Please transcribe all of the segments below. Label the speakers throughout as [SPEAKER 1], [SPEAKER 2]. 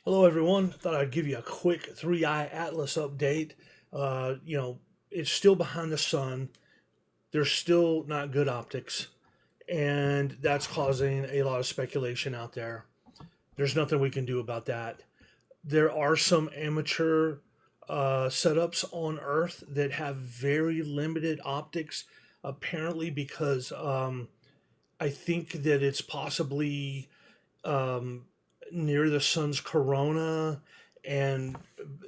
[SPEAKER 1] Hello, everyone. Thought I'd give you a quick three-eye atlas update. It's still behind the sun. There's still not good optics, and that's causing a lot of speculation out there. There's nothing we can do about that. There are some amateur setups on Earth that have very limited optics, apparently because I think that it's possibly um, near the sun's corona, and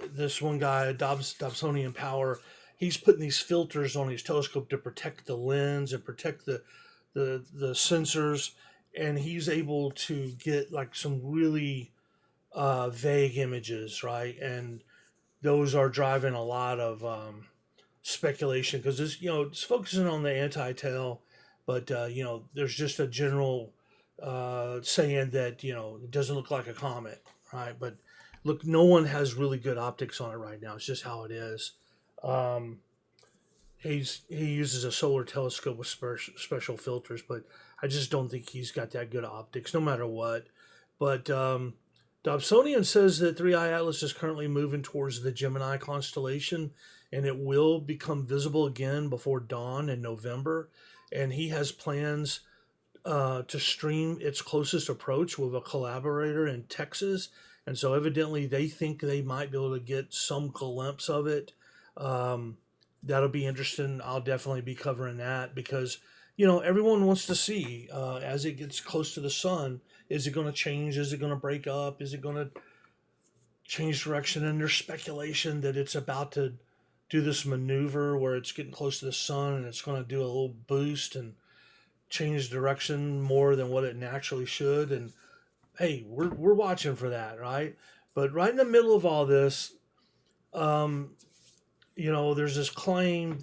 [SPEAKER 1] this one guy, Dobsonian Power, he's putting these filters on his telescope to protect the lens and protect the sensors, and he's able to get like some really vague images, right? And those are driving a lot of speculation because it's focusing on the anti-tail, but there's just a general saying that it doesn't look like a comet, right? But look, no one has really good optics on it right now. It's just how it is. Um, he uses a solar telescope with special filters, but I just don't think he's got that good optics, no matter what. But Dobsonian says that Three Eye Atlas is currently moving towards the Gemini constellation, and it will become visible again before dawn in November. And he has plans to stream its closest approach with a collaborator in Texas. And so, evidently, they think they might be able to get some glimpse of it. Um, that'll be interesting. I'll definitely be covering that because, everyone wants to see as it gets close to the sun, is it going to change? Is it going to break up? Is it going to change direction? And there's speculation that it's about to do this maneuver where it's getting close to the sun and it's going to do a little boost and change direction more than what it naturally should. And hey, we're watching for that, right? But right in the middle of all this, um, there's this claim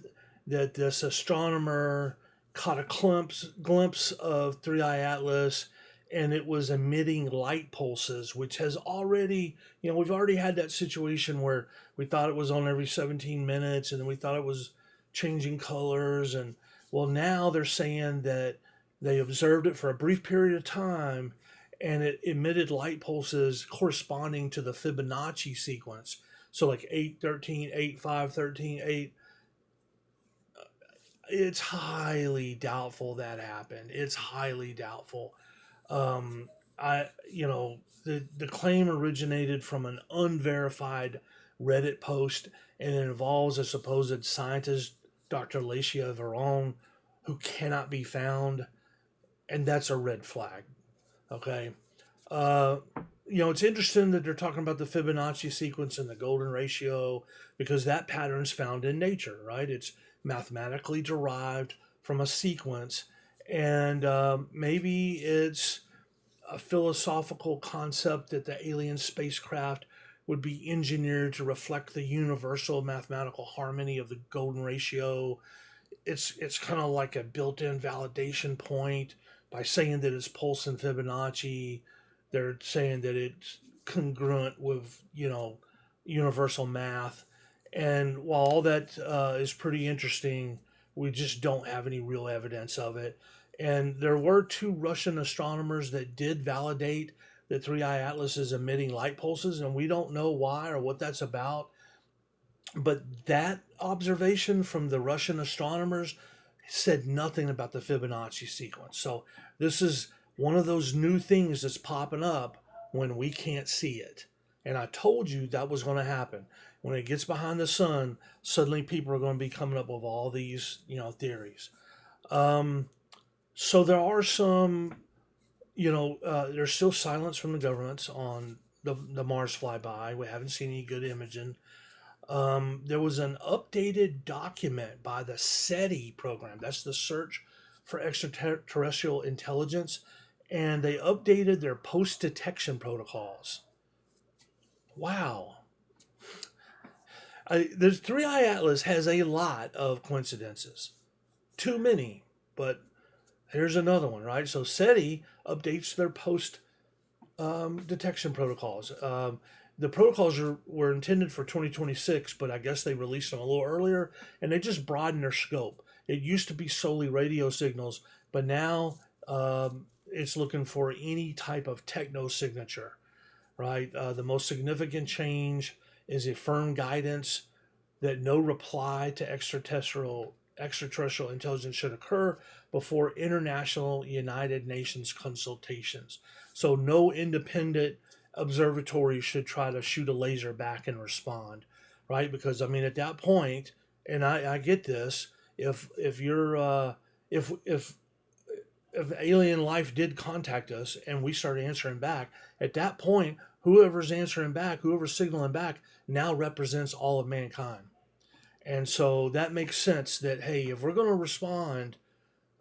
[SPEAKER 1] that this astronomer caught a glimpse of Three Eye Atlas, and it was emitting light pulses, which has already, we've already had that situation where we thought it was on every 17 minutes, and then we thought it was changing colors, and well, now they're saying that they observed it for a brief period of time, and it emitted light pulses corresponding to the Fibonacci sequence. So like 8, 13, 8, 5, 13, 8. It's highly doubtful that happened. It's highly doubtful. Um, the claim originated from an unverified Reddit post, and it involves a supposed scientist, Dr. Lacia Veron, who cannot be found, and that's a red flag. Okay. Uh, it's interesting that they're talking about the Fibonacci sequence and the golden ratio because that pattern's found in nature, right? It's mathematically derived from a sequence, and maybe it's a philosophical concept that the alien spacecraft would be engineered to reflect the universal mathematical harmony of the golden ratio. It's kind of like a built-in validation point by saying that it's pulsing Fibonacci. They're saying that it's congruent with universal math. And while all that is pretty interesting, we just don't have any real evidence of it. And there were two Russian astronomers that did validate that Three Eye Atlas is emitting light pulses, and we don't know why or what that's about. But that observation from the Russian astronomers said nothing about the Fibonacci sequence. So this is one of those new things that's popping up when we can't see it. And I told you that was going to happen. When it gets behind the sun, suddenly people are going to be coming up with all these, theories. Um, so there are some, there's still silence from the governments on the Mars flyby. We haven't seen any good imaging. There was an updated document by the Seti program. That's the Search for Extraterrestrial Intelligence. And they updated their post detection protocols. Wow. The Three Eye Atlas has a lot of coincidences. Too many, but here's another one, right? So SETI updates their post detection protocols. The protocols were intended for 2026, but I guess they released them a little earlier, and they just broadened their scope. It used to be solely radio signals, but now it's looking for any type of techno signature. right? The most significant change is a firm guidance that no reply to extraterrestrial intelligence should occur before international United Nations consultations. So no independent observatory should try to shoot a laser back and respond, right? Because I mean, at that point, and I get this, if you're if alien life did contact us and we started answering back, at that point, whoever's answering back, whoever's signaling back, now represents all of mankind. And so that makes sense that, hey, if we're going to respond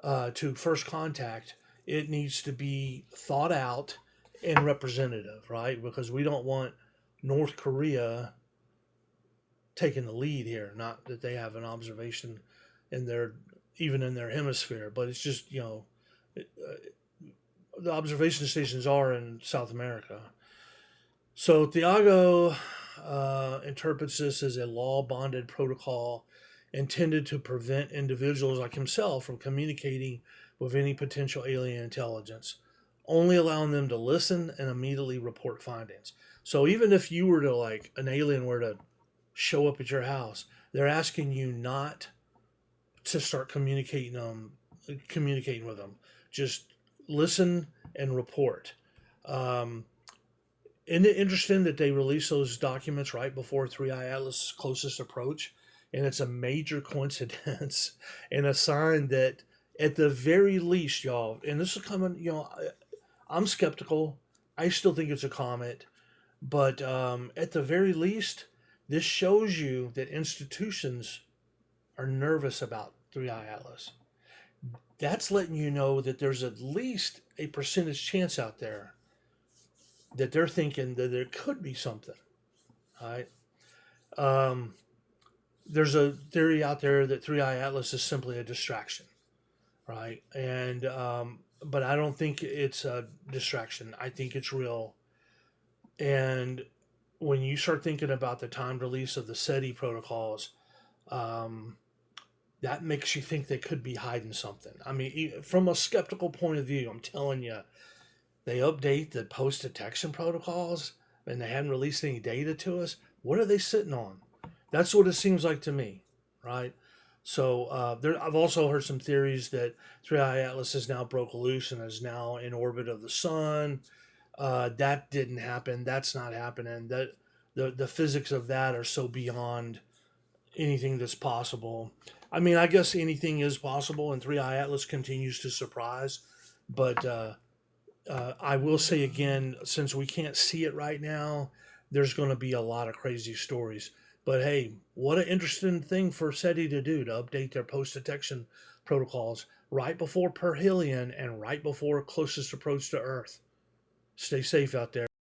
[SPEAKER 1] to first contact, it needs to be thought out and representative, right? Because we don't want North Korea taking the lead here. Not that they have an observation in their, even in their hemisphere, but it's just, the observation stations are in South America. So Thiago interprets this as a law bonded protocol intended to prevent individuals like himself from communicating with any potential alien intelligence, only allowing them to listen and immediately report findings. So even if you were to, like, an alien were to show up at your house, they're asking you not to start communicating with them. Just listen and report. Isn't it interesting that they released those documents right before Three Eye Atlas' closest approach? And it's a major coincidence and a sign that, at the very least, y'all, and this is coming, I'm skeptical. I still think it's a comet. But at the very least, this shows you that institutions are nervous about Three Eye Atlas. That's letting you know that there's at least a percentage chance out there that they're thinking that there could be something. Right? There's a theory out there that Three Eye Atlas is simply a distraction, right? And but I don't think it's a distraction. I think it's real. And when you start thinking about the timed release of the Seti protocols, that makes you think they could be hiding something. I mean, from a skeptical point of view, I'm telling you, they update the post detection protocols and they hadn't released any data to us. What are they sitting on? That's what it seems like to me, right? So I've also heard some theories that Three Eye Atlas has now broke loose and is now in orbit of the sun. That didn't happen. That's not happening. That the physics of that are so beyond anything that's possible. I mean, I guess anything is possible, and Three Eye Atlas continues to surprise. But I will say again, since we can't see it right now, there's going to be a lot of crazy stories. But hey, what an interesting thing for SETI to do, to update their post detection protocols right before perihelion and right before closest approach to Earth. Stay safe out there.